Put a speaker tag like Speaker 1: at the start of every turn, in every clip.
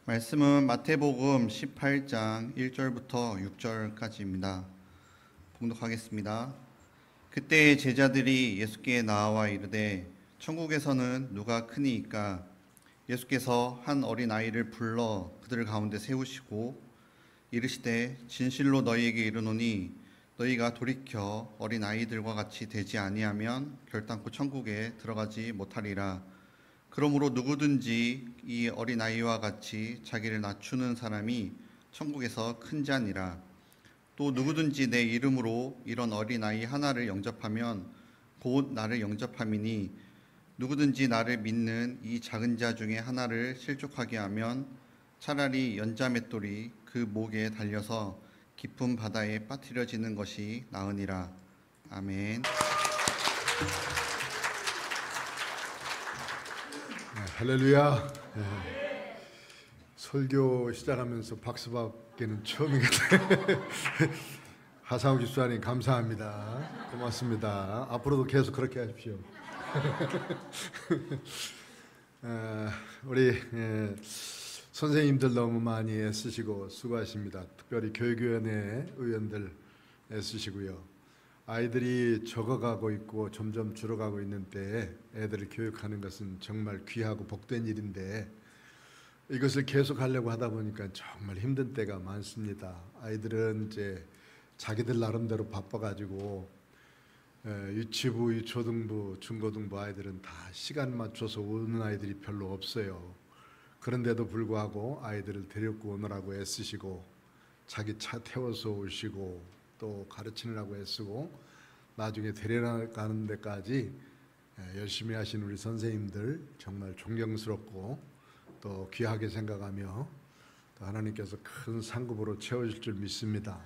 Speaker 1: 말씀은 마태복음 18장 1절부터 6절까지입니다. 봉독하겠습니다. 그때 제자들이 예수께 나와 이르되 천국에서는 누가 크니이까? 예수께서 한 어린아이를 불러 그들 가운데 세우시고 이르시되 진실로 너희에게 이르노니 너희가 돌이켜 어린아이들과 같이 되지 아니하면 결단코 천국에 들어가지 못하리라. 그러므로 누구든지 이 어린아이와 같이 자기를 낮추는 사람이 천국에서 큰 자니라. 또 누구든지 내 이름으로 이런 어린아이 하나를 영접하면 곧 나를 영접함이니 누구든지 나를 믿는 이 작은 자 중에 하나를 실족하게 하면 차라리 연자맷돌이 그 목에 달려서 깊은 바다에 빠뜨려지는 것이 나으니라. 아멘.
Speaker 2: 할렐루야. 설교 시작하면서 박수 받기는 처음인 것 같아요. 하상욱 집사님 감사합니다. 고맙습니다. 앞으로도 계속 그렇게 하십시오. 우리 선생님들 너무 많이 애쓰시고 수고하십니다. 특별히 교육위원회 의원들 애쓰시고요. 아이들이 적어가고 있고 점점 줄어가고 있는 때에 애들을 교육하는 것은 정말 귀하고 복된 일인데 이것을 계속 하려고 하다 보니까 정말 힘든 때가 많습니다. 아이들은 이제 자기들 나름대로 바빠가지고 유치부, 유초등부, 중고등부 아이들은 다 시간 맞춰서 오는 아이들이 별로 없어요. 그런데도 불구하고 아이들을 데리고 오느라고 애쓰시고 자기 차 태워서 오시고 또 가르치느라고 애쓰고 나중에 데려가는 데까지 열심히 하신 우리 선생님들 정말 존경스럽고 또 귀하게 생각하며 또 하나님께서 큰 상급으로 채워줄 줄 믿습니다.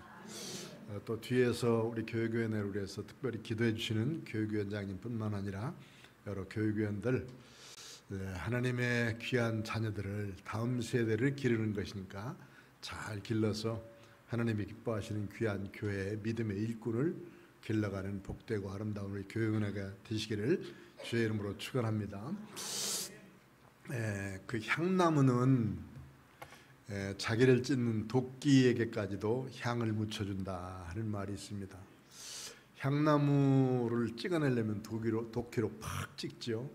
Speaker 2: 또 뒤에서 우리 교육위원회를 위해서 특별히 기도해 주시는 교육위원장님뿐만 아니라 여러 교육위원들, 하나님의 귀한 자녀들을 다음 세대를 기르는 것이니까 잘 길러서 하나님이 기뻐하시는 귀한 교회의 믿음의 일꾼을 길러가는 복되고 아름다운 우리 교육위원회가 되시기를 주의 이름으로 축원합니다. 그 향나무는 자기를 찢는 도끼에게까지도 향을 묻혀준다 하는 말이 있습니다. 향나무를 찍어내려면 도끼로 팍 찍죠.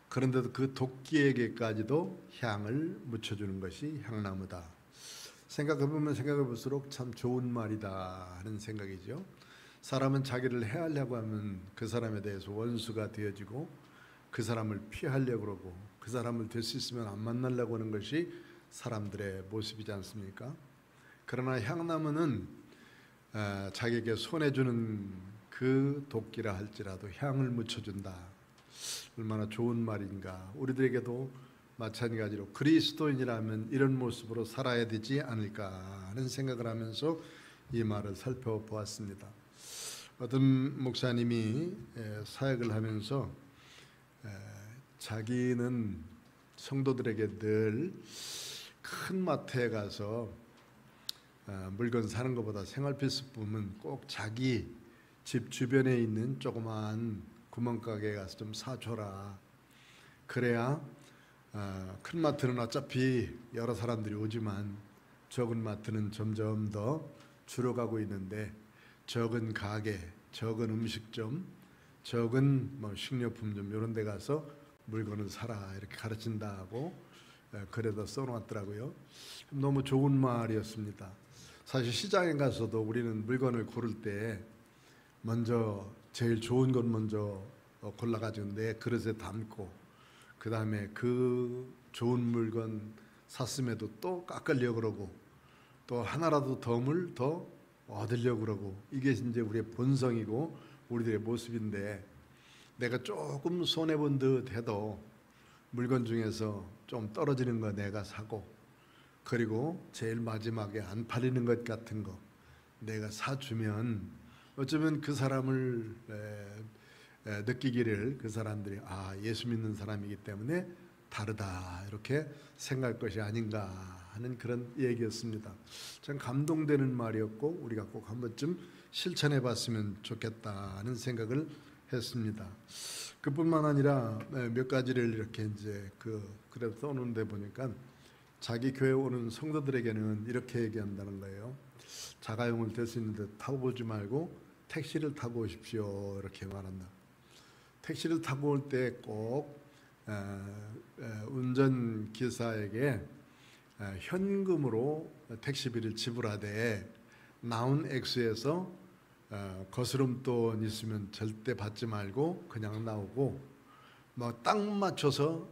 Speaker 2: 그런데도 그 도끼에게까지도 향을 묻혀주는 것이 향나무다. 생각해보면 생각해볼수록 참 좋은 말이다 하는 생각이죠. 사람은 자기를 해하려고 하면 그 사람에 대해서 원수가 되어지고 그 사람을 피하려고 그러고 그 사람을 될 수 있으면 안 만나려고 하는 것이 사람들의 모습이지 않습니까? 그러나 향나무는 자기에게 손해주는 그 도끼라 할지라도 향을 묻혀준다. 얼마나 좋은 말인가. 우리들에게도 마찬가지로 그리스도인이라면 이런 모습으로 살아야 되지 않을까 하는 생각을 하면서 이 말을 살펴보았습니다. 어떤 목사님이 사역을 하면서 자기는 성도들에게 늘 큰 마트에 가서 물건 사는 것보다 생활필수품은 꼭 자기 집 주변에 있는 조그마한 구멍가게에 가서 좀 사줘라. 그래야 큰 마트는 어차피 여러 사람들이 오지만 적은 마트는 점점 더 줄어가고 있는데 적은 가게, 적은 음식점, 적은 식료품점 이런 데 가서 물건을 사라 이렇게 가르친다고 글에다 써놓았더라고요. 너무 좋은 말이었습니다. 사실 시장에 가서도 우리는 물건을 고를 때 먼저 제일 좋은 것 먼저 골라가지고 내 그릇에 담고 그 다음에 그 좋은 물건 샀음에도 또 깎으려고 그러고 또 하나라도 덤을 더 얻으려고 그러고 이게 이제 우리의 본성이고 우리들의 모습인데 내가 조금 손해본 듯 해도 물건 중에서 좀 떨어지는 거 내가 사고 그리고 제일 마지막에 안 팔리는 것 같은 거 내가 사주면 어쩌면 그 사람을 느끼기를 그 사람들이 예수 믿는 사람이기 때문에 다르다 이렇게 생각할 것이 아닌가 하는 그런 얘기였습니다. 참 감동되는 말이었고 우리가 꼭 한 번쯤 실천해 봤으면 좋겠다는 생각을 했습니다. 그뿐만 아니라 몇 가지를 이렇게 이제 그래서 써놓은 데 보니까 자기 교회 오는 성도들에게는 이렇게 얘기한다는 거예요. 자가용을 댈 수 있는데 타고 오지 말고 택시를 타고 오십시오. 이렇게 말한다. 택시를 타고 올 때 꼭 운전기사에게 현금으로 택시비를 지불하되 나온 액수에서 거스름돈 있으면 절대 받지 말고 그냥 나오고 뭐 딱 맞춰서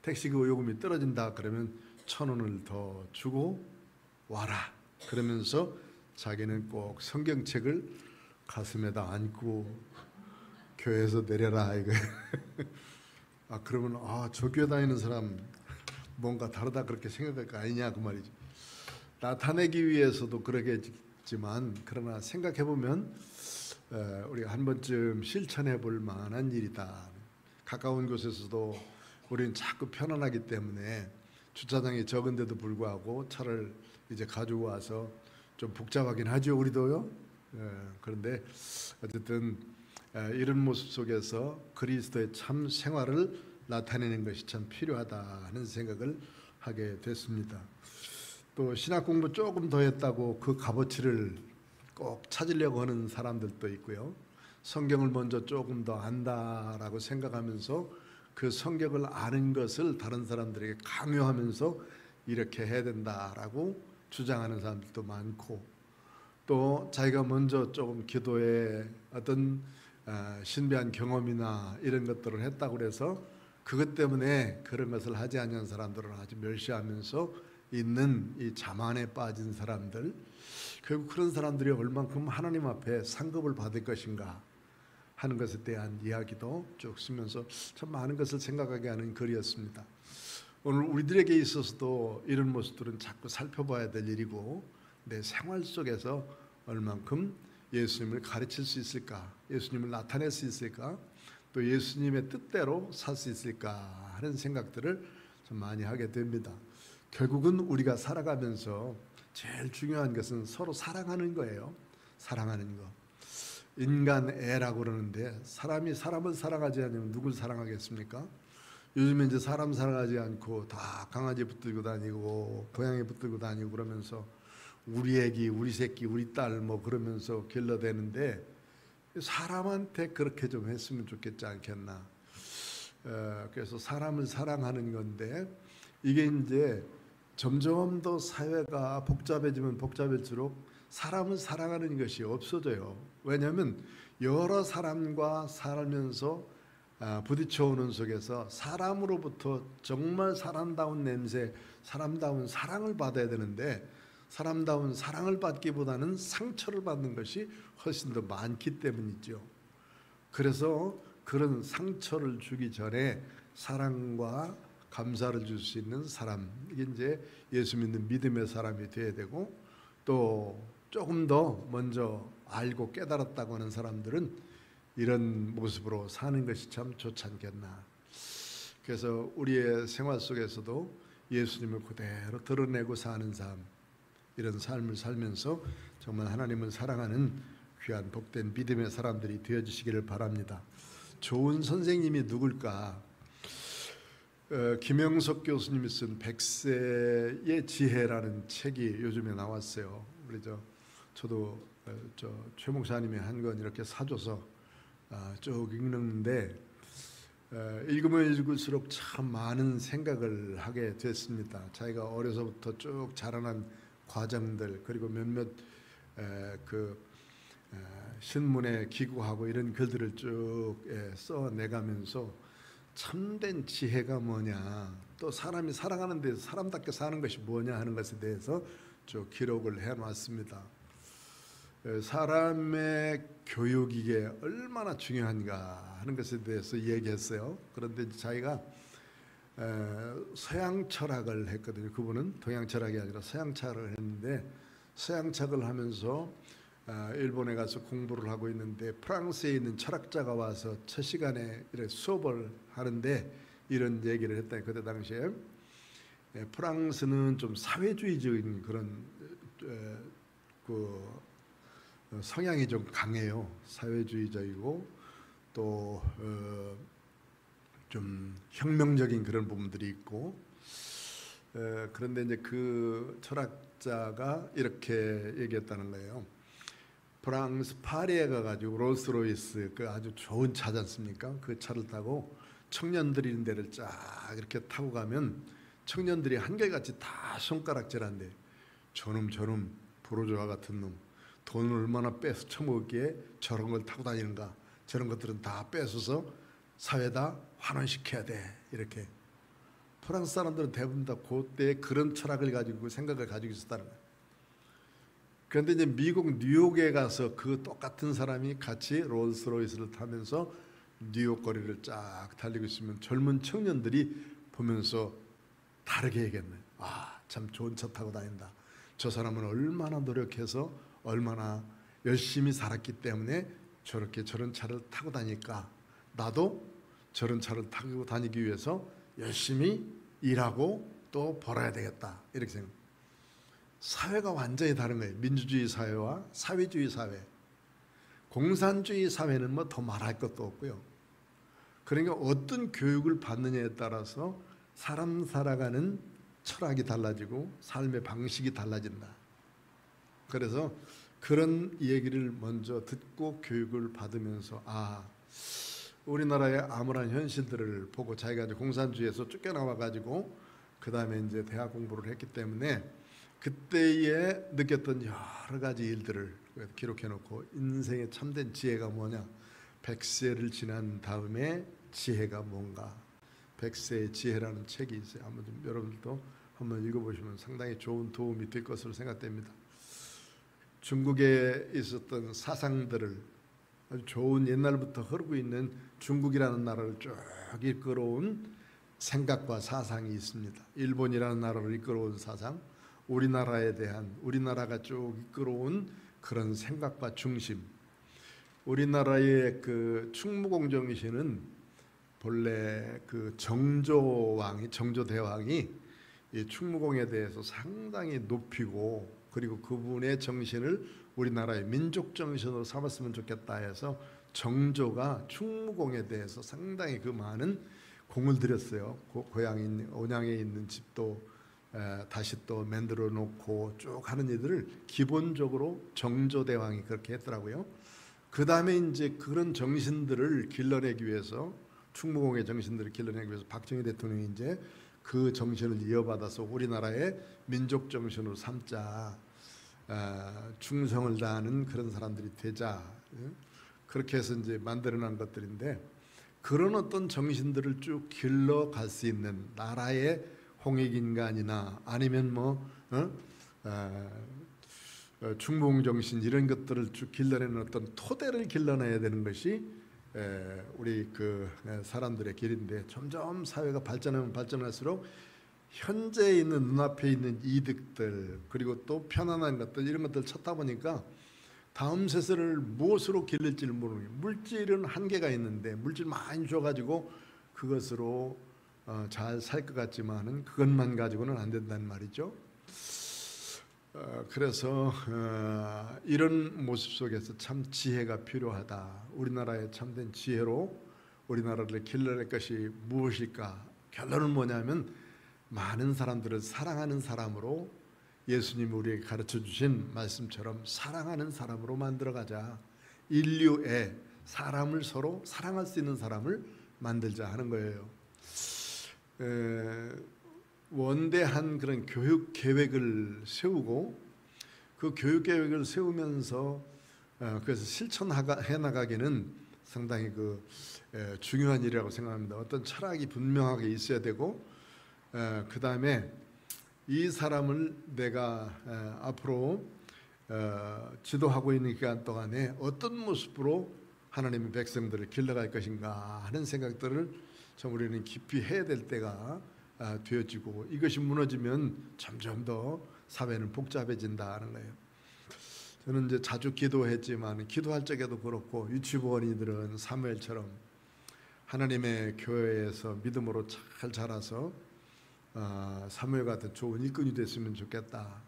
Speaker 2: 택시 그 요금이 떨어진다 그러면 1,000원을 더 주고 와라 그러면서 자기는 꼭 성경책을 가슴에다 안고 교회에서 내려라 이거. 아 그러면 저 교회 다니는 사람 뭔가 다르다 그렇게 생각할 거 아니냐 그 말이지. 나타내기 위해서도 그러겠지만 그러나 생각해 보면 우리가 한 번쯤 실천해 볼 만한 일이다. 가까운 곳에서도 우리는 자꾸 편안하기 때문에 주차장이 적은데도 불구하고 차를 이제 가지고 와서 좀 복잡하긴 하죠 우리도요. 그런데 어쨌든 이런 모습 속에서 그리스도의 참 생활을 나타내는 것이 참 필요하다 하는 생각을 하게 됐습니다. 또 신학 공부 조금 더 했다고 그 값어치를 꼭 찾으려고 하는 사람들도 있고요. 성경을 먼저 조금 더 안다라고 생각하면서 그 성경을 아는 것을 다른 사람들에게 강요하면서 이렇게 해야 된다라고 주장하는 사람들도 많고, 또 자기가 먼저 조금 기도에 어떤 신비한 경험이나 이런 것들을 했다고 그래서 그것 때문에 그런 것을 하지 않는 사람들을 아주 멸시하면서 있는 이 자만에 빠진 사람들, 결국 그런 사람들이 얼만큼 하나님 앞에 상급을 받을 것인가 하는 것에 대한 이야기도 쭉 쓰면서 참 많은 것을 생각하게 하는 글이었습니다. 오늘 우리들에게 있어서도 이런 모습들은 자꾸 살펴봐야 될 일이고, 내 생활 속에서 얼만큼 예수님을 가르칠 수 있을까, 예수님을 나타낼 수 있을까, 또 예수님의 뜻대로 살 수 있을까 하는 생각들을 좀 많이 하게 됩니다. 결국은 우리가 살아가면서 제일 중요한 것은 서로 사랑하는 거예요. 사랑하는 거. 인간애라고 그러는데, 사람이 사람을 사랑하지 않으면 누굴 사랑하겠습니까? 요즘에 이제 사람 사랑하지 않고 다 강아지 붙들고 다니고 고양이 붙들고 다니고 그러면서 우리 애기, 우리 새끼, 우리 딸 뭐 그러면서 길러대는데, 사람한테 그렇게 좀 했으면 좋겠지 않겠나. 그래서 사람을 사랑하는 건데, 이게 이제 점점 더 사회가 복잡해지면 복잡해질수록 사람을 사랑하는 것이 없어져요. 왜냐하면 여러 사람과 살면서 부딪혀오는 속에서 사람으로부터 정말 사람다운 냄새, 사람다운 사랑을 받아야 되는데, 사람다운 사랑을 받기보다는 상처를 받는 것이 훨씬 더 많기 때문이죠. 그래서 그런 상처를 주기 전에 사랑과 감사를 줄 수 있는 사람, 이게 이제 예수 믿는 믿음의 사람이 되어야 되고, 또 조금 더 먼저 알고 깨달았다고 하는 사람들은 이런 모습으로 사는 것이 참 좋지 않겠나. 그래서 우리의 생활 속에서도 예수님을 그대로 드러내고 사는 삶, 이런 삶을 살면서 정말 하나님을 사랑하는 귀한 복된 믿음의 사람들이 되어주시기를 바랍니다. 좋은 선생님이 누굴까? 김영석 교수님이 쓴 백세의 지혜라는 책이 요즘에 나왔어요. 우리 저도 최 목사님이 한 건 이렇게 사줘서 쭉 읽는데, 읽으면 읽을수록 참 많은 생각을 하게 됐습니다. 자기가 어려서부터 쭉 자라난 과정들, 그리고 몇몇 신문에 기고하고 이런 글들을 쭉 써내가면서 참된 지혜가 뭐냐, 또 사람이 살아가는 데서 사람답게 사는 것이 뭐냐 하는 것에 대해서 쭉 기록을 해놨습니다. 사람의 교육 이게 얼마나 중요한가 하는 것에 대해서 얘기했어요. 그런데 자기가 서양 철학을 했거든요. 그분은 동양 철학이 아니라 서양 철학을 했는데, 서양 철학을 하면서 일본에 가서 공부를 하고 있는데, 프랑스에 있는 철학자가 와서 첫 시간에 이렇게 수업을 하는데 이런 얘기를 했다. 그때 당시에 프랑스는 좀 사회주의적인 그런 성향이 좀 강해요. 사회주의적이고 또 좀 혁명적인 그런 부분들이 있고, 그런데 이제 그 철학자가 이렇게 얘기했다는 거예요. 프랑스 파리에 가가지고 롤스로이스 그 아주 좋은 차지 않습니까? 그 차를 타고 청년들이 있는 데를 쫙 이렇게 타고 가면 청년들이 한결같이 다 손가락질한대. 저놈 부르주아 같은 놈, 돈을 얼마나 빼서 처먹기에 저런 걸 타고 다니는가. 저런 것들은 다 뺏어서 사회다 환원시켜야 돼. 이렇게 프랑스 사람들은 대부분 다 그때 그런 철학을 가지고 생각을 가지고 있었다는 거예요. 그런데 이제 미국 뉴욕에 가서 그 똑같은 사람이 같이 롤스로이스를 타면서 뉴욕 거리를 쫙 달리고 있으면 젊은 청년들이 보면서 다르게 얘기했네. 아, 참 좋은 차 타고 다닌다. 저 사람은 얼마나 노력해서 얼마나 열심히 살았기 때문에 저렇게 저런 차를 타고 다니까 나도 저런 차를 타고 다니기 위해서 열심히 일하고 또 벌어야 되겠다. 이렇게 생각. 사회가 완전히 다른 거예요. 민주주의 사회와 사회주의 사회. 공산주의 사회는 뭐 더 말할 것도 없고요. 그러니까 어떤 교육을 받느냐에 따라서 사람 살아가는 철학이 달라지고 삶의 방식이 달라진다. 그래서 그런 얘기를 먼저 듣고 교육을 받으면서 우리나라의 암울한 현실들을 보고 자기가 이제 공산주의에서 쫓겨나와 가지고 그 다음에 이제 대학 공부를 했기 때문에 그때에 느꼈던 여러 가지 일들을 기록해 놓고 인생의 참된 지혜가 뭐냐, 100세를 지난 다음에 지혜가 뭔가, 100세의 지혜라는 책이 있어요. 한번 좀 여러분들도 한번 읽어보시면 상당히 좋은 도움이 될 것으로 생각됩니다. 중국에 있었던 사상들을 아주 좋은 옛날부터 흐르고 있는 중국이라는 나라를 쭉 이끌어온 생각과 사상이 있습니다. 일본이라는 나라를 이끌어온 사상, 우리나라에 대한 우리나라가 쭉 이끌어온 그런 생각과 중심. 우리나라의 그 충무공정신은 본래 그 정조대왕이 이 충무공에 대해서 상당히 높이고 그리고 그분의 정신을 우리나라의 민족 정신으로 삼았으면 좋겠다 해서 정조가 충무공에 대해서 상당히 그 많은 공을 들였어요. 고향인 온양에 있는 집도 다시 또 만들어 놓고 쭉 하는 일들을 기본적으로 정조대왕이 그렇게 했더라고요. 그 다음에 이제 그런 정신들을 길러내기 위해서 충무공의 정신들을 길러내기 위해서 박정희 대통령이 이제 그 정신을 이어받아서 우리나라의 민족 정신으로 삼자, 충성을 다하는 그런 사람들이 되자, 그렇게 해서 이제 만들어낸 것들인데 그런 어떤 정신들을 쭉 길러갈 수 있는 나라의 홍익인간이나 아니면 충무공 정신 이런 것들을 쭉 길러내는 어떤 토대를 길러내야 되는 것이 우리 그 사람들의 길인데 점점 사회가 발전하면 발전할수록 현재 있는 눈앞에 있는 이득들 그리고 또 편안한 것들 이런 것들 찾다 보니까 다음 세대를 무엇으로 길릴지를 모르는 거예요. 물질은 한계가 있는데 물질 많이 줘가지고 그것으로 잘 살 것 같지만은 그것만 가지고는 안 된다는 말이죠. 그래서 이런 모습 속에서 참 지혜가 필요하다. 우리나라의 참된 지혜로 우리나라를 길러낼 것이 무엇일까? 결론은 뭐냐면 많은 사람들을 사랑하는 사람으로 예수님이 우리에게 가르쳐 주신 말씀처럼 사랑하는 사람으로 만들어가자. 인류에 사람을 서로 사랑할 수 있는 사람을 만들자 하는 거예요. 원대한 그런 교육 계획을 세우고 그 교육 계획을 세우면서 그래서 실천해 나가기는 상당히 중요한 일이라고 생각합니다. 어떤 철학이 분명하게 있어야 되고 그 다음에 이 사람을 내가 앞으로 지도하고 있는 기간 동안에 어떤 모습으로 하나님의 백성들을 길러갈 것인가 하는 생각들을 참 우리는 깊이 해야 될 때가 되어지고 이것이 무너지면 점점 더 사회는 복잡해진다는 거예요. 저는 이제 자주 기도했지만 기도할 적에도 그렇고 유치부원이들은 사무엘처럼 하나님의 교회에서 믿음으로 잘 자라서 사무엘 같은 좋은 일꾼이 됐으면 좋겠다.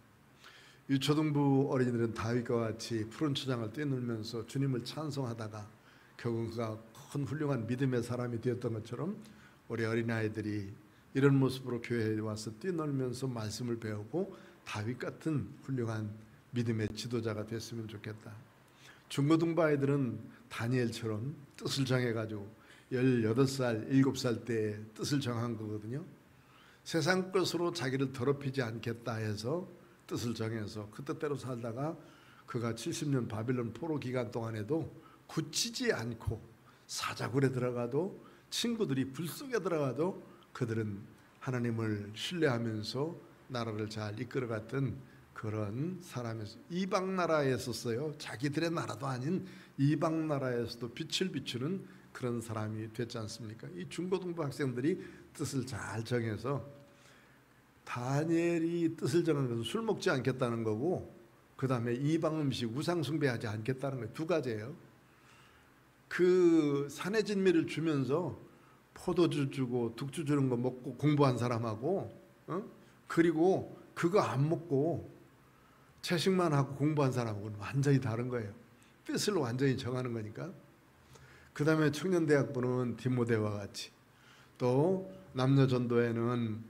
Speaker 2: 유초등부 어린이들은 다윗과 같이 푸른 초장을 뛰놀면서 주님을 찬송하다가 결국 그가 큰 훌륭한 믿음의 사람이 되었던 것처럼 우리 어린아이들이 이런 모습으로 교회에 와서 뛰놀면서 말씀을 배우고 다윗 같은 훌륭한 믿음의 지도자가 됐으면 좋겠다. 중고등부 아이들은 다니엘처럼 뜻을 정해가지고 18살, 7살 때 뜻을 정한 거거든요. 세상 것으로 자기를 더럽히지 않겠다 해서 뜻을 정해서 그 뜻대로 살다가 그가 70년 바빌론 포로 기간 동안에도 굳히지 않고 사자굴에 들어가도 친구들이 불 속에 들어가도 그들은 하나님을 신뢰하면서 나라를 잘 이끌어갔던 그런 사람이었어요. 이방 나라에 있었어요. 자기들의 나라도 아닌 이방 나라에서도 빛을 비추는 그런 사람이 됐지 않습니까? 이 중고등부 학생들이 뜻을 잘 정해서 다니엘이 뜻을 정한 것은 술 먹지 않겠다는 거고 그 다음에 이방 음식 우상 숭배하지 않겠다는 거예요. 두 가지예요. 그 산의 진미를 주면서 포도주 주고 독주 주는 거 먹고 공부한 사람하고 그리고 그거 안 먹고 채식만 하고 공부한 사람하고는 완전히 다른 거예요. 뜻을 완전히 정하는 거니까. 그 다음에 청년대학부는 디모데와 같이 또 남녀 전도에는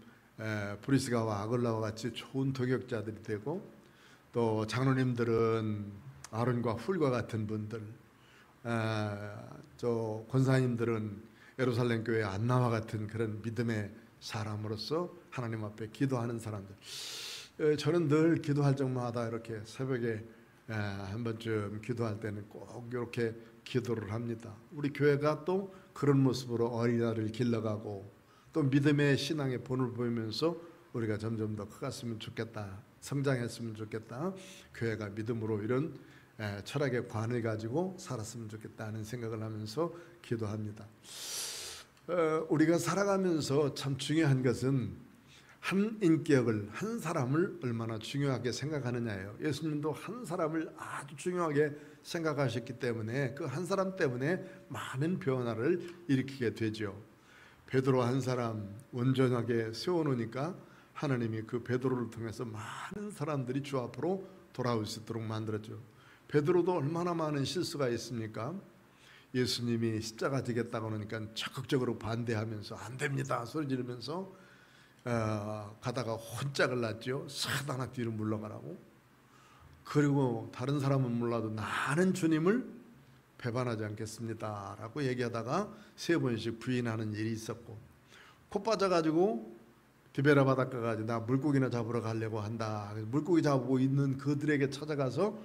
Speaker 2: 브리스가와 아글라와 같이 좋은 도격자들이 되고 또 장로님들은 아론과 훌과 같은 분들, 저 권사님들은 예루살렘 교회 안나와 같은 그런 믿음의 사람으로서 하나님 앞에 기도하는 사람들. 저는 늘 기도할 적마다 이렇게 새벽에 한 번쯤 기도할 때는 꼭 이렇게 기도를 합니다. 우리 교회가 또 그런 모습으로 어린아이를 길러가고 또 믿음의 신앙의 본을 보이면서 우리가 점점 더 커갔으면 좋겠다, 성장했으면 좋겠다, 교회가 믿음으로 이런 철학의 관을 가지고 살았으면 좋겠다는 생각을 하면서 기도합니다. 우리가 살아가면서 참 중요한 것은 한 인격을, 한 사람을 얼마나 중요하게 생각하느냐예요. 예수님도 한 사람을 아주 중요하게 생각하셨기 때문에 그 한 사람 때문에 많은 변화를 일으키게 되죠. 베드로 한 사람 온전하게 세워놓으니까 하나님이 그 베드로를 통해서 많은 사람들이 주 앞으로 돌아올 수 있도록 만들었죠. 베드로도 얼마나 많은 실수가 있습니까? 예수님이 십자가 지겠다고 하니까 적극적으로 반대하면서 안 됩니다 소리 지르면서 가다가 혼짝을 났죠. 사단아 뒤로 물러가라고. 그리고 다른 사람은 몰라도 나는 주님을 배반하지 않겠습니다 라고 얘기하다가 3번씩 부인하는 일이 있었고, 코 빠져가지고 디베라 바닷가 가지고 나 물고기나 잡으러 가려고 한다. 물고기 잡고 있는 그들에게 찾아가서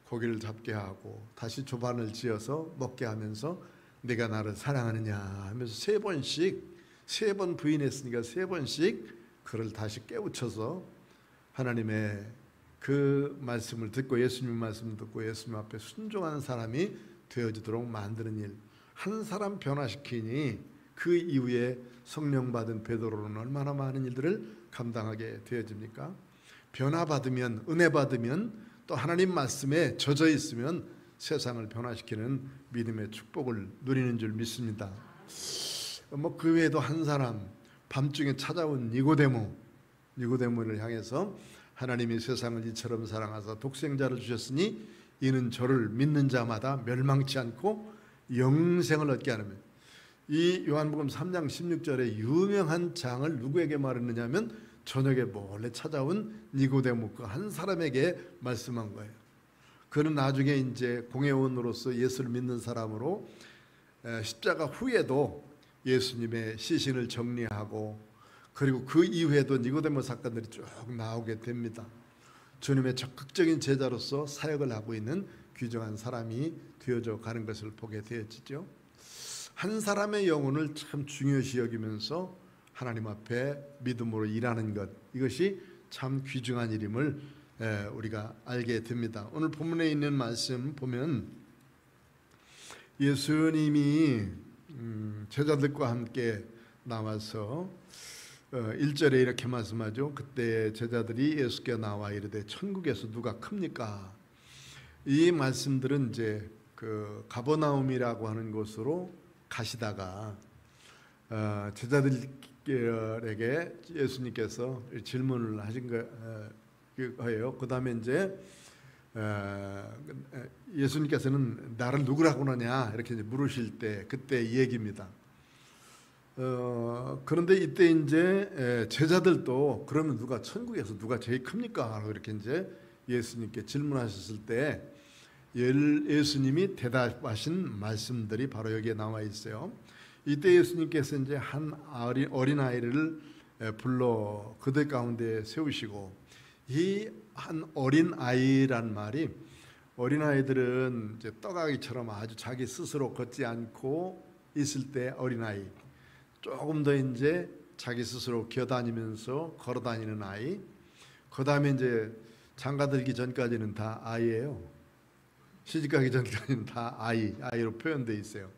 Speaker 2: 고기를 잡게 하고 다시 조반을 지어서 먹게 하면서 네가 나를 사랑하느냐 하면서 3번 부인했으니까 3번씩 그를 다시 깨우쳐서 하나님의 그 말씀을 듣고 예수님 말씀을 듣고 예수님 앞에 순종하는 사람이 되어지도록 만드는 일. 한 사람 변화시키니 그 이후에 성령 받은 베드로는 얼마나 많은 일들을 감당하게 되어집니까? 변화받으면, 은혜 받으면, 또 하나님 말씀에 젖어 있으면 세상을 변화시키는 믿음의 축복을 누리는 줄 믿습니다. 그 외에도 한 사람, 밤중에 찾아온 니고데모를 향해서 하나님이 세상을 이처럼 사랑하사 독생자를 주셨으니 이는 저를 믿는 자마다 멸망치 않고 영생을 얻게 하는, 이 요한복음 3장 16절에 유명한 장을 누구에게 말했느냐면 저녁에 몰래 찾아온 니고데모 그 한 사람에게 말씀한 거예요. 그는 나중에 이제 공회원으로서 예수를 믿는 사람으로 십자가 후에도 예수님의 시신을 정리하고 그리고 그 이후에도 니고데모 사건들이 쭉 나오게 됩니다. 주님의 적극적인 제자로서 사역을 하고 있는 귀중한 사람이 되어져 가는 것을 보게 되어지죠. 한 사람의 영혼을 참 중요시 여기면서 하나님 앞에 믿음으로 일하는 것, 이것이 참 귀중한 일임을 우리가 알게 됩니다. 오늘 본문에 있는 말씀 보면 예수님이 제자들과 함께 나와서 1절에 이렇게 말씀하죠. 그때 제자들이 예수께 나와 이르되 천국에서 누가 큽니까? 이 말씀들은 이제 그 가버나움이라고 하는 곳으로 가시다가 제자들에게 예수님께서 질문을 하신 거예요. 그 다음에 이제 예수님께서는 나를 누구라고 하냐 이렇게 물으실 때 그때 이 얘기입니다. 그런데 이때 이제 제자들도 그러면 누가 천국에서 누가 제일 큽니까? 라고 이렇게 이제 예수님께 질문하셨을 때 예수님이 대답하신 말씀들이 바로 여기에 나와 있어요. 이때 예수님께서 이제 한 어린 아이를 불러 그들 가운데 세우시고, 이 한 어린 아이란 말이, 어린 아이들은 이제 떡아기처럼 아주 자기 스스로 걷지 않고 있을 때 어린 아이, 조금 더 이제 자기 스스로 기어다니면서 걸어다니는 아이, 그 다음에 이제 장가들기 전까지는 다 아이예요. 시집가기 전까지는 다 아이로 표현되어 있어요.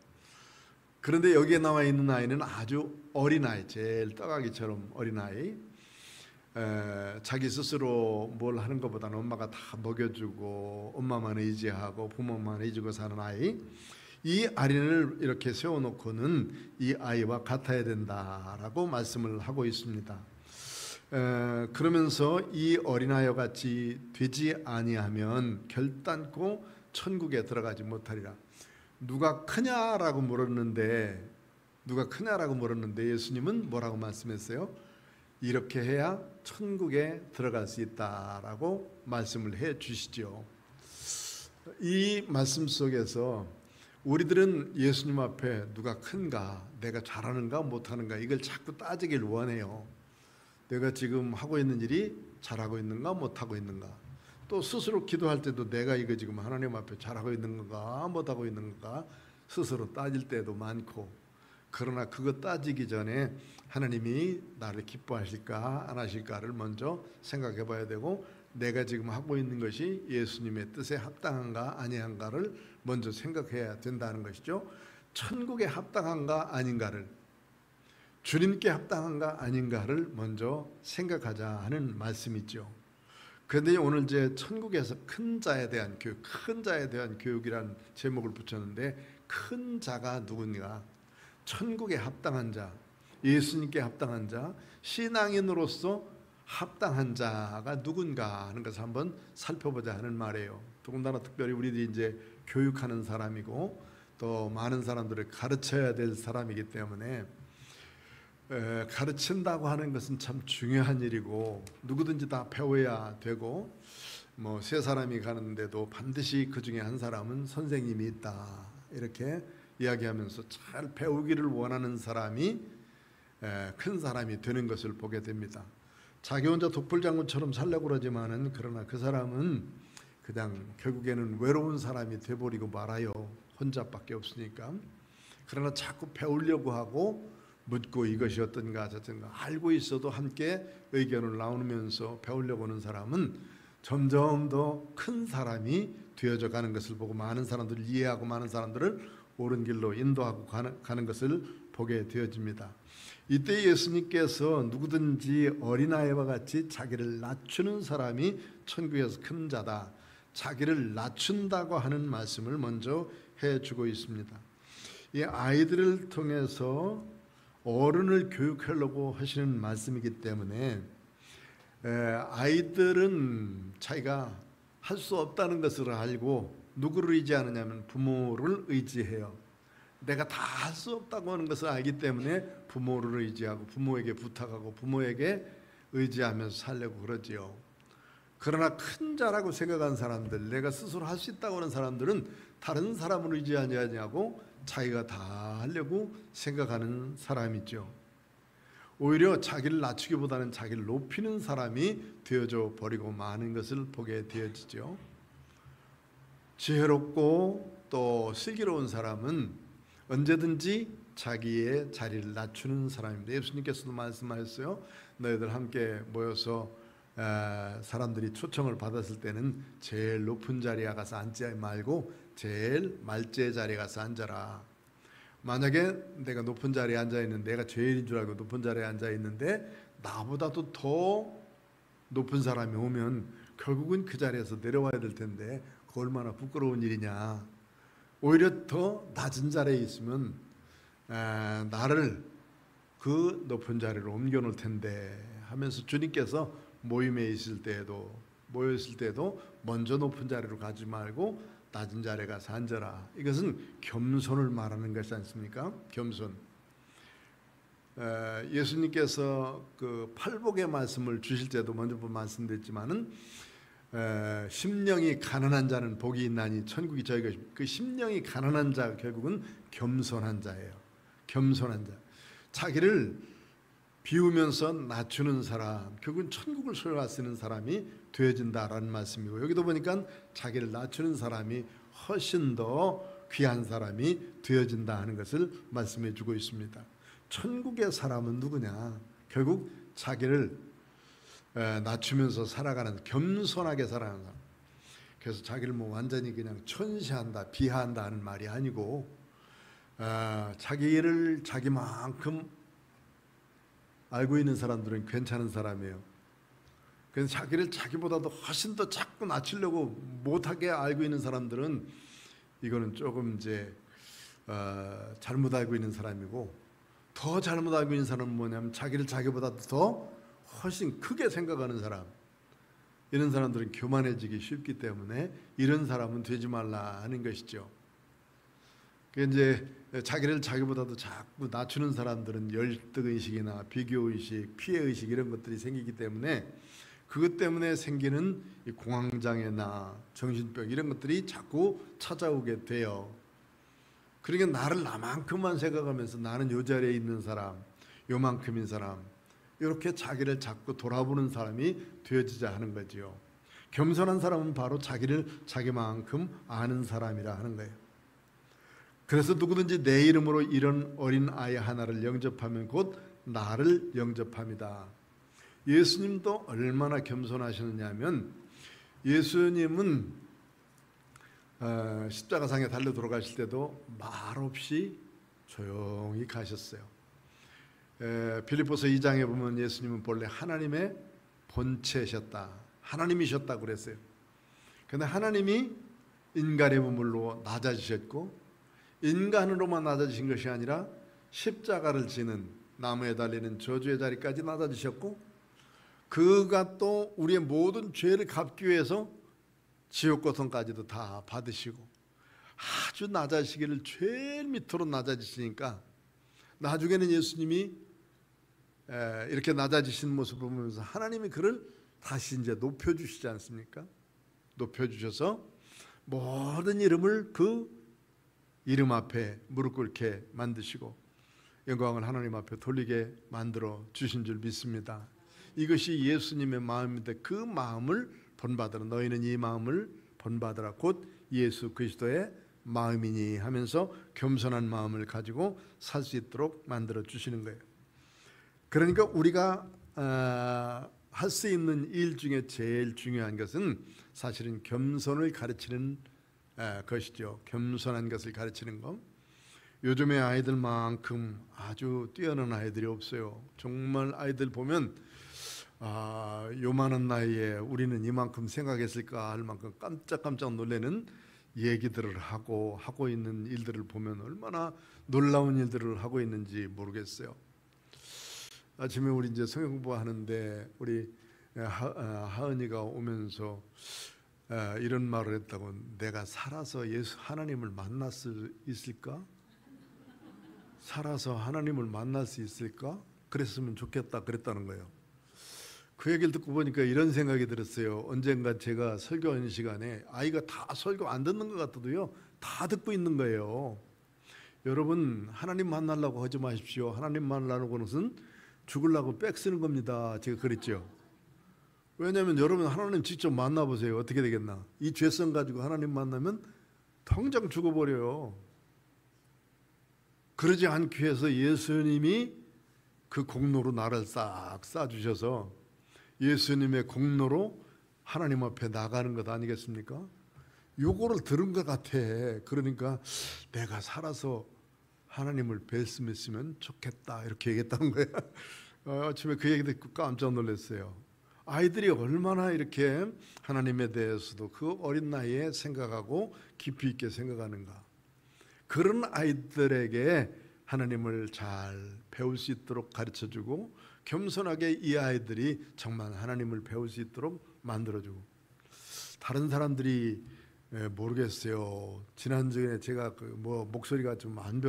Speaker 2: 그런데 여기에 나와 있는 아이는 아주 어린 아이, 제일 떡아기처럼 어린 아이, 자기 스스로 뭘 하는 것보다는 엄마가 다 먹여주고 엄마만 의지하고 부모만 의지고 사는 아이, 이 아이를 이렇게 세워놓고는 이 아이와 같아야 된다라고 말씀을 하고 있습니다. 그러면서 이 어린아이와 같이 되지 아니하면 결단코 천국에 들어가지 못하리라. 누가 크냐라고 물었는데 예수님은 뭐라고 말씀했어요? 이렇게 해야 천국에 들어갈 수 있다라고 말씀을 해 주시죠. 이 말씀 속에서 우리들은 예수님 앞에 누가 큰가, 내가 잘하는가 못하는가, 이걸 자꾸 따지길 원해요. 내가 지금 하고 있는 일이 잘하고 있는가 못하고 있는가, 또 스스로 기도할 때도 내가 이거 지금 하나님 앞에 잘하고 있는 건가 못하고 있는 건가 스스로 따질 때도 많고, 그러나 그거 따지기 전에 하나님이 나를 기뻐하실까 안 하실까를 먼저 생각해 봐야 되고, 내가 지금 하고 있는 것이 예수님의 뜻에 합당한가 아니한가를 먼저 생각해야 된다는 것이죠. 천국에 합당한가 아닌가를, 주님께 합당한가 아닌가를 먼저 생각하자 하는 말씀이죠. 그런데 오늘 이제 천국에서 큰 자에 대한 교육, 큰 자에 대한 교육이라는 제목을 붙였는데, 큰 자가 누군가, 천국에 합당한 자, 예수님께 합당한 자, 신앙인으로서 합당한 자가 누군가 하는 것을 한번 살펴보자 하는 말이에요. 더군다나 특별히 우리들이 이제 교육하는 사람이고 또 많은 사람들을 가르쳐야 될 사람이기 때문에, 가르친다고 하는 것은 참 중요한 일이고 누구든지 다 배워야 되고, 뭐 세 사람이 가는데도 반드시 그 중에 한 사람은 선생님이 있다, 이렇게 이야기하면서 잘 배우기를 원하는 사람이 큰 사람이 되는 것을 보게 됩니다. 자기 혼자 독불장군처럼 살려고 그러지만은, 그러나 그 사람은 그냥 결국에는 외로운 사람이 돼버리고 말아요. 혼자밖에 없으니까. 그러나 자꾸 배우려고 하고 묻고 이것이 어떤가 저떤가 알고 있어도 함께 의견을 나누면서 배우려고 하는 사람은 점점 더 큰 사람이 되어져 가는 것을 보고, 많은 사람들을 이해하고 많은 사람들을 옳은 길로 인도하고 가는 것을 보게 되어집니다. 이때 예수님께서 누구든지 어린아이와 같이 자기를 낮추는 사람이 천국에서 큰 자다, 자기를 낮춘다고 하는 말씀을 먼저 해주고 있습니다. 이 아이들을 통해서 어른을 교육하려고 하시는 말씀이기 때문에, 아이들은 자기가 할 수 없다는 것을 알고 누구를 의지하느냐면 부모를 의지해요. 내가 다 할 수 없다고 하는 것을 알기 때문에 부모를 의지하고 부모에게 부탁하고 부모에게 의지하면서 살려고 그러지요. 그러나 큰 자라고 생각한 사람들, 내가 스스로 할 수 있다고 하는 사람들은 다른 사람을 의지하지 않냐고 자기가 다 하려고 생각하는 사람이죠. 오히려 자기를 낮추기보다는 자기를 높이는 사람이 되어져 버리고 마는 것을 보게 되어지죠. 지혜롭고 또 슬기로운 사람은 언제든지 자기의 자리를 낮추는 사람입니다. 예수님께서도 말씀하셨어요. 너희들 함께 모여서 사람들이 초청을 받았을 때는 제일 높은 자리에 가서 앉지 말고 제일 말제 자리에 가서 앉아라. 만약에 내가 높은 자리에 앉아 있는데, 내가 제일인 줄 알고 높은 자리에 앉아 있는데 나보다도 더 높은 사람이 오면 결국은 그 자리에서 내려와야 될 텐데 그 얼마나 부끄러운 일이냐. 오히려 더 낮은 자리에 있으면 나를 그 높은 자리로 옮겨 놓을 텐데 하면서, 주님께서 모임에 있을 때에도 모였을 때도 먼저 높은 자리로 가지 말고 낮은 자리에 가서 앉아라. 이것은 겸손을 말하는 것이 않습니까? 겸손. 예수님께서 그 팔복의 말씀을 주실 때도 먼저 말씀드렸지만은 심령이 가난한 자는 복이 있나니 천국이 저희 것입니다. 그 심령이 가난한 자 결국은 겸손한 자예요. 겸손한 자, 자기를 비우면서 낮추는 사람, 결국은 천국을 소유하시는 사람이 되어진다라는 말씀이고, 여기도 보니까 자기를 낮추는 사람이 훨씬 더 귀한 사람이 되어진다 하는 것을 말씀해 주고 있습니다. 천국의 사람은 누구냐? 결국 자기를 낮추면서 살아가는, 겸손하게 살아가는 사람. 그래서 자기를 뭐 완전히 그냥 천시한다, 비하한다 하는 말이 아니고, 자기를 자기만큼 알고 있는 사람들은 괜찮은 사람이에요. 그래서 자기를 자기보다도 훨씬 더 자꾸 낮추려고 못하게 알고 있는 사람들은 이거는 조금 이제 잘못 알고 있는 사람이고, 더 잘못 알고 있는 사람은 뭐냐면 자기를 자기보다 더 훨씬 크게 생각하는 사람. 이런 사람들은 교만해지기 쉽기 때문에 이런 사람은 되지 말라 하는 것이죠. 이제 자기를 자기보다도 자꾸 낮추는 사람들은 열등의식이나 비교의식, 피해의식 이런 것들이 생기기 때문에, 그것 때문에 생기는 이 공황장애나 정신병 이런 것들이 자꾸 찾아오게 돼요. 그러니까 나를 나만큼만 생각하면서 나는 요 자리에 있는 사람, 요만큼인 사람, 이렇게 자기를 자꾸 돌아보는 사람이 되어지자 하는 거지요. 겸손한 사람은 바로 자기를 자기만큼 아는 사람이라 하는 거예요. 그래서 누구든지 내 이름으로 이런 어린 아이 하나를 영접하면 곧 나를 영접합니다. 예수님도 얼마나 겸손하셨느냐 하면, 예수님은 십자가상에 달려 돌아가실 때도 말없이 조용히 가셨어요. 빌립보서 2장에 보면 예수님은 본래 하나님의 본체셨다, 하나님이셨다고 그랬어요. 그런데 하나님이 인간의 몸으로 낮아지셨고, 인간으로만 낮아지신 것이 아니라 십자가를 지는, 나무에 달리는 저주의 자리까지 낮아지셨고, 그가 또 우리의 모든 죄를 갚기 위해서 지옥 고통까지도 다 받으시고, 아주 낮아지기를 제일 밑으로 낮아지시니까 나중에는 예수님이 이렇게 낮아지신 모습을 보면서 하나님이 그를 다시 이제 높여주시지 않습니까? 높여주셔서 모든 이름을 그 이름 앞에 무릎 꿇게 만드시고 영광을 하나님 앞에 돌리게 만들어 주신 줄 믿습니다. 이것이 예수님의 마음인데, 그 마음을 본받으라. 너희는 이 마음을 본받으라. 곧 예수 그리스도의 마음이니 하면서 겸손한 마음을 가지고 살 수 있도록 만들어 주시는 거예요. 그러니까 우리가 할 수 있는 일 중에 제일 중요한 것은 사실은 겸손을 가르치는 것이죠. 겸손한 것을 가르치는 것. 요즘의 아이들만큼 아주 뛰어난 아이들이 없어요. 정말 아이들 보면 요만한 나이에 우리는 이만큼 생각했을까 할 만큼 깜짝깜짝 놀라는 얘기들을 하고 있는 일들을 보면 얼마나 놀라운 일들을 하고 있는지 모르겠어요. 아침에 우리 이제 성경 공부하는데 우리 하은이가 오면서 이런 말을 했다고, 내가 살아서 예수 하나님을 만날 수 있을까? 살아서 하나님을 만날 수 있을까? 그랬으면 좋겠다 그랬다는 거예요. 그 얘기를 듣고 보니까 이런 생각이 들었어요. 언젠가 제가 설교하는 시간에 아이가 다 설교 안 듣는 것 같아도요, 다 듣고 있는 거예요. 여러분, 하나님 만나려고 하지 마십시오. 하나님 만나려고 하는 것은 죽으려고 백 쓰는 겁니다. 제가 그랬죠. 왜냐하면 여러분 하나님 직접 만나보세요. 어떻게 되겠나? 이 죄성 가지고 하나님 만나면 당장 죽어버려요. 그러지 않기 위해서 예수님이 그 공로로 나를 싹 싸주셔서 예수님의 공로로 하나님 앞에 나가는 것 아니겠습니까? 요거를 들은 것 같아. 그러니까 내가 살아서 하나님을 뵀으면 좋겠다 이렇게 얘기했다는 거예요. 아침에 그 얘기 듣고 깜짝 놀랐어요. 아이들이 얼마나 이렇게 하나님에 대해서도 그 어린 나이에 생각하고 깊이 있게 생각하는가. 그런 아이들에게 하나님을 잘 배울 수 있도록 가르쳐주고, 겸손하게 이 아이들이 정말 하나님을 배울 수 있도록 만들어주고, 다른 사람들이 모르겠어요. 지난주에 제가 목소리가 좀 안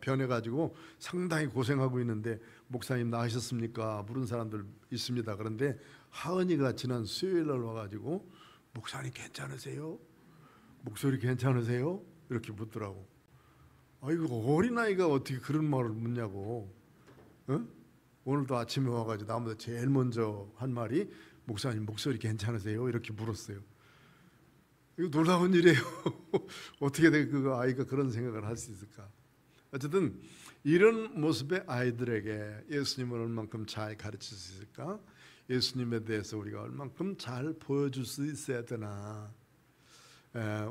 Speaker 2: 변해가지고 상당히 고생하고 있는데 목사님 나으셨습니까? 물은 사람들 있습니다. 그런데 하은이가 지난 수요일 날 와가지고 목사님 괜찮으세요? 목소리 괜찮으세요? 이렇게 묻더라고. 아이고 어린아이가 어떻게 그런 말을 묻냐고. 어? 오늘도 아침에 와가지고 나보다 제일 먼저 한 말이 목사님 목소리 괜찮으세요? 이렇게 물었어요. 이거 놀라운 일이에요. 어떻게 그 아이가 그런 생각을 할 수 있을까? 어쨌든 이런 모습의 아이들에게 예수님을 얼만큼 잘 가르칠 수 있을까? 예수님에 대해서 우리가 얼만큼 잘 보여줄 수 있어야 되나?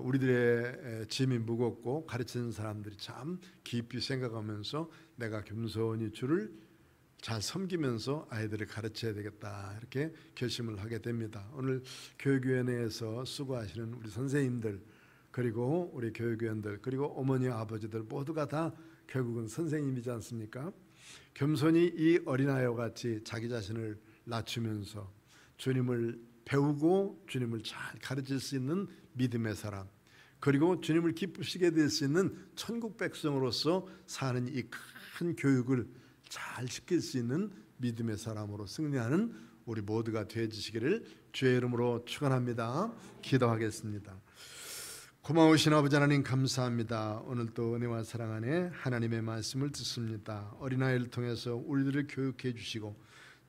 Speaker 2: 우리들의 짐이 무겁고 가르치는 사람들이 참 깊이 생각하면서 내가 겸손히 주를 잘 섬기면서 아이들을 가르쳐야 되겠다 이렇게 결심을 하게 됩니다. 오늘 교육위원회에서 수고하시는 우리 선생님들 그리고 우리 교육위원들 그리고 어머니 아버지들 모두가 다 결국은 선생님이지 않습니까? 겸손히 이 어린아이와 같이 자기 자신을 낮추면서 주님을 배우고 주님을 잘 가르칠 수 있는 믿음의 사람 그리고 주님을 기쁘시게 될 수 있는 천국 백성으로서 사는 이 큰 교육을 잘 시킬 수 있는 믿음의 사람으로 승리하는 우리 모두가 되어주시기를 주의 이름으로 축원합니다. 기도하겠습니다. 고마우신 아버지 하나님 감사합니다. 오늘도 은혜와 사랑 안에 하나님의 말씀을 듣습니다. 어린아이를 통해서 우리들을 교육해 주시고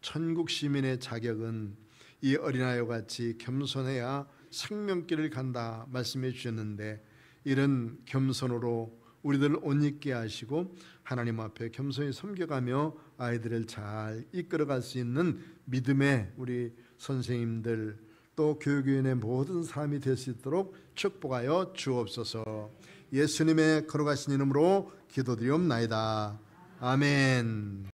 Speaker 2: 천국 시민의 자격은 이 어린아이와 같이 겸손해야 생명길을 간다 말씀해 주셨는데 이런 겸손으로 우리들을 옷 입게 하시고 하나님 앞에 겸손히 섬겨가며 아이들을 잘 이끌어갈 수 있는 믿음의 우리 선생님들 또 교육위원회 모든 사람이 될 수 있도록 축복하여 주옵소서. 예수님의 걸어가신 이름으로 기도드리옵나이다. 아멘.